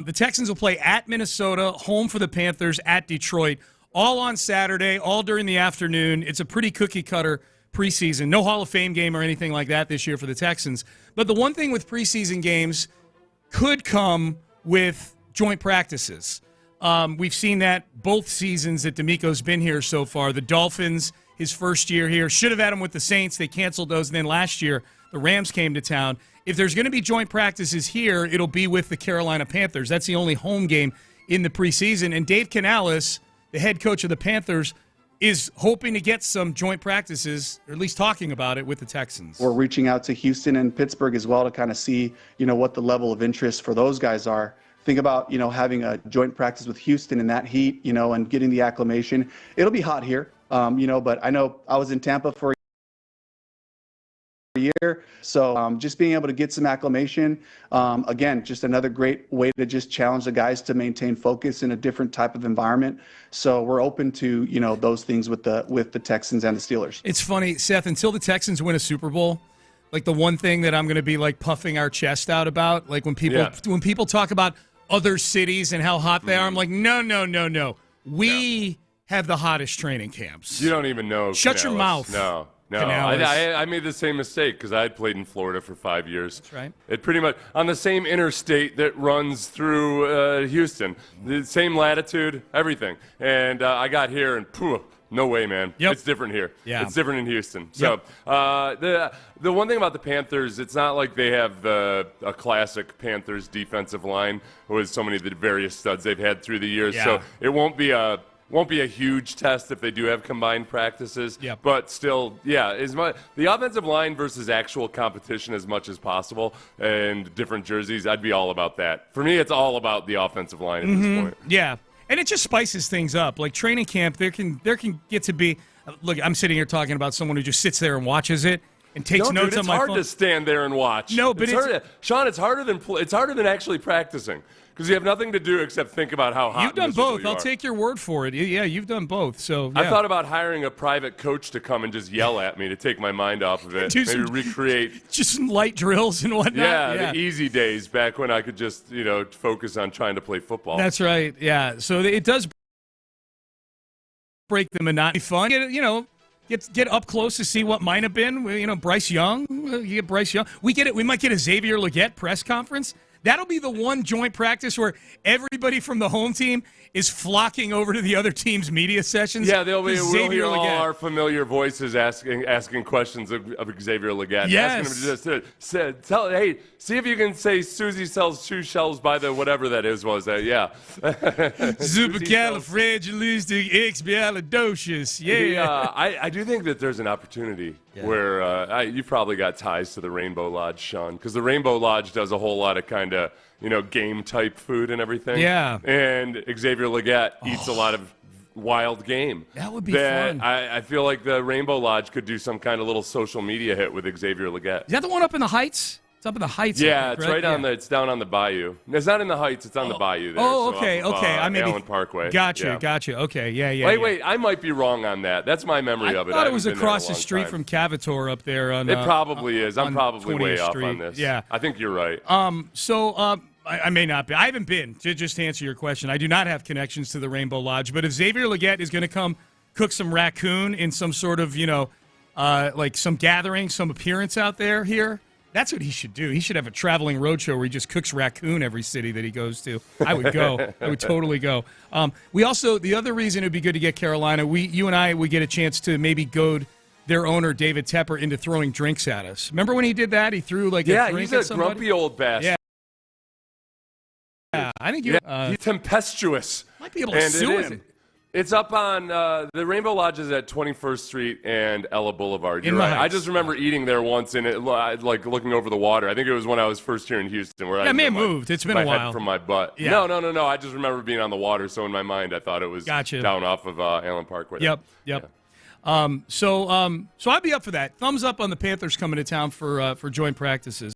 The Texans will play at Minnesota, home for the Panthers, at Detroit, all on Saturday, all during the afternoon. It's a pretty cookie-cutter preseason. No Hall of Fame game or anything like that this year for the Texans. But the one thing with preseason games could come with joint practices. We've seen that both seasons that D'Amico's been here so far. The Dolphins, his first year here, should have had him with the Saints. They canceled those. And then last year, the Rams came to town. If there's going to be joint practices here, it'll be with the Carolina Panthers. That's the only home game in the preseason. And Dave Canales, the head coach of the Panthers, is hoping to get some joint practices, or at least talking about it, with the Texans. We're reaching out to Houston and Pittsburgh as well to kind of see, what the level of interest for those guys are. Think about, having a joint practice with Houston in that heat, and getting the acclimation. It'll be hot here, but I know I was in Tampa for a year. So just being able to get some acclimation, again, just another great way to just challenge the guys to maintain focus in a different type of environment. So we're open to, those things with the Texans and the Steelers. It's funny, Seth, until the Texans win a Super Bowl, like the one thing that I'm going to be like puffing our chest out about, like when people talk about other cities and how hot they are, I'm like, no. We have the hottest training camps. You don't even know. Shut Canales. your mouth. No. I made the same mistake because I had played in Florida for 5 years. That's right. It pretty much on the same interstate that runs through Houston, the same latitude, everything. And I got here and poof, no way, man. Yep. It's different here. Yeah. It's different in Houston. So the one thing about the Panthers, it's not like they have a classic Panthers defensive line with so many of the various studs they've had through the years. Yeah. So it won't be a huge test if they do have combined practices. Yep. But still, the offensive line versus actual competition as much as possible and different jerseys, I'd be all about that. For me, it's all about the offensive line at this point. Yeah, and it just spices things up. Like training camp, there can get to be – look, I'm sitting here talking about someone who just sits there and watches it and takes notes on my phone. It's hard to stand there and watch. No, but Sean, it's harder than actually practicing. Because you have nothing to do except think about how hot you've done both. I'll are. take your word for it. Yeah, you've done both. So I thought about hiring a private coach to come and just yell at me to take my mind off of it. Maybe recreate just some light drills and whatnot. Yeah, the easy days back when I could just focus on trying to play football. That's right. Yeah, so it does break the monotony. Fun. Get up close to see what might have been. Bryce Young. You get Bryce Young. We get it. We might get a Xavier Legette press conference. That'll be the one joint practice where everybody from the home team is flocking over to the other team's media sessions. Yeah, we'll hear all our familiar voices asking questions of Xavier Legette. Yes. Asking him hey, see if you can say Susie sells 2 shelves by the whatever that is. What was that? Yeah. Supercalifragilisticexpialidocious. Yeah. I do think that there's an opportunity where you probably got ties to the Rainbow Lodge, Sean, because the Rainbow Lodge does a whole lot of kind of game type food and everything. Yeah. And Xavier Legette eats a lot of wild game. That would be fun. I feel like the Rainbow Lodge could do some kind of little social media hit with Xavier Legette. Is that the one up in the Heights? It's up in the Heights. Yeah, it's right on it's down on the bayou. It's not in the Heights, it's on the bayou there. Okay. Allen Parkway. Gotcha. Okay, yeah. Wait, I might be wrong on that. That's my memory of it. I thought it was across the street from Cavator up there. It probably is. I'm probably way off on this. Yeah. I think you're right. I may not be. I haven't been, just to answer your question. I do not have connections to the Rainbow Lodge. But if Xavier Legette is going to come cook some raccoon in some sort of, like some gathering, some appearance out there here, that's what he should do. He should have a traveling roadshow where he just cooks raccoon every city that he goes to. I would go. I would totally go. We also, the other reason it would be good to get Carolina, you and I would get a chance to maybe goad their owner, David Tepper, into throwing drinks at us. Remember when he did that? He threw a drink at somebody? Yeah, he's a grumpy old bastard. Yeah, I think he's tempestuous. Might be able to sue him. It's up on the Rainbow Lodge is at 21st Street and Ella Boulevard. You're right. I just remember eating there once and like looking over the water. I think it was when I was first here in Houston. Where I may have moved. It's been a while. Head from my butt. Yeah. No. I just remember being on the water. So in my mind, I thought it was down off of Allen Parkway. Yep. Yeah. So I'd be up for that. Thumbs up on the Panthers coming to town for joint practices.